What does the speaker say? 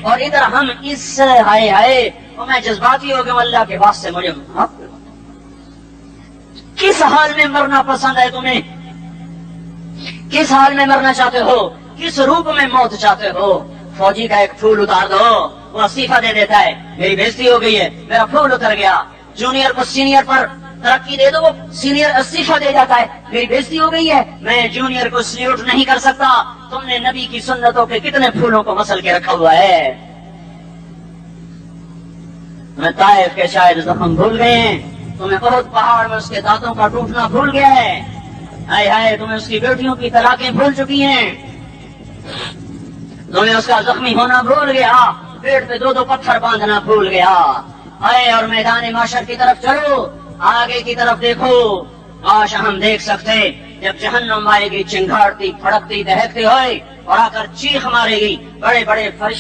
और इधर हम इस हाय हाय और मैं जज्बाती हो गया, अल्लाह के वास्ते मुझे माफ करो। किस हाल में मरना पसंद है तुम्हें? किस हाल में मरना चाहते हो? किस रूप में मौत चाहते हो? फौजी का एक फूल उतार दो, वो इस्तीफा दे देता है, मेरी बेइज्जती हो गई है, मेरा फूल उतर गया। जूनियर को सीनियर पर तरक्की दे दो, वो सीनियर इस्तीफा दे जाता है, मेरी बेइज्जती हो गई है, मैं जूनियर को सल्यूट नहीं कर सकता। तुमने नबी की सुन्नतों के कितने फूलों को मसल के रखा हुआ है। तुम्हें ताइफ के शायद जख्म भूल गए हैं, तुम्हें बहुत पहाड़ में उसके दांतों का टूटना भूल गया है। हाय हाय, तुम्हें उसकी बेटियों की तलाकें भूल चुकी हैं, तुम्हें उसका जख्मी होना भूल गया, पेट पे दो दो पत्थर बांधना भूल गया। आए और मैदान माशर की तरफ चलो, आगे की तरफ देखो। आज हम देख सकते जब जहन्नम आएगी चिंगारती फड़कती दहकती होए और आकर चीख मारेगी, बड़े बड़े फरिश्ते